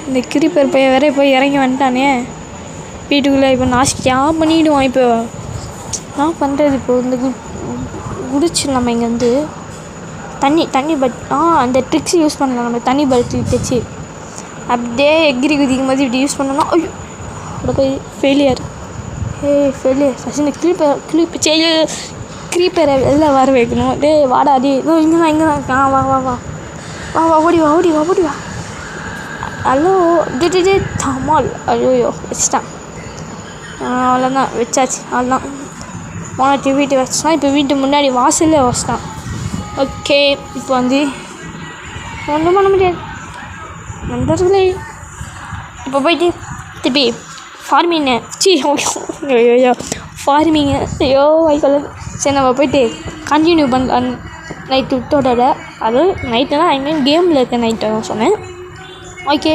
இந்த கிரிப்பர் பையன் வேற போய் இறங்கி வந்துட்டானே வீட்டுக்குள்ளே. இப்போ நாஸ்தியாக பண்ணிவிடுவான். இப்போ என்ன பண்ணுறது? இப்போ இந்த குடிச்சு நம்ம இங்கே வந்து தண்ணி அந்த ட்ரிக்ஸ் யூஸ் பண்ணலாம். நம்ம தண்ணி பல்ட்டில் தைச்சி அப்படியே எகிரி குதிக்கும் போது இப்படி யூஸ் பண்ணோன்னா ஐயோ அப்படி போய் ஃபெயிலியர். ஃபெயிலியர் ஃபஸ்ட்டு இந்த க்ரீப்பரை வெளில வர வைக்கணும். வாடா இங்கே தான் வா வா வா வா வா ஓடி வா. ஹலோ தமால். ஐயோ வச்சுட்டான். அவ்வளோதான் வச்சாச்சு. அவ்வளோதான் போனட்டு வீட்டு வச்சுட்டான். இப்போ வீட்டு முன்னாடி வாசலில் வச்சுட்டான். ஓகே இப்போ வந்து ஒன்றும் பண்ண முடியாது நண்பர்களே. இப்போ போயிட்டு திருப்பி ஃபார்மிங்கு வைக்கல. சரி நம்ம போயிட்டு கண்டினியூ பண்ண நைட்டு விட்டோட. அது நைட்டுனா ஐ மீன் கேமில் இருக்க நைட்டை தான் சொன்னேன். ஓகே.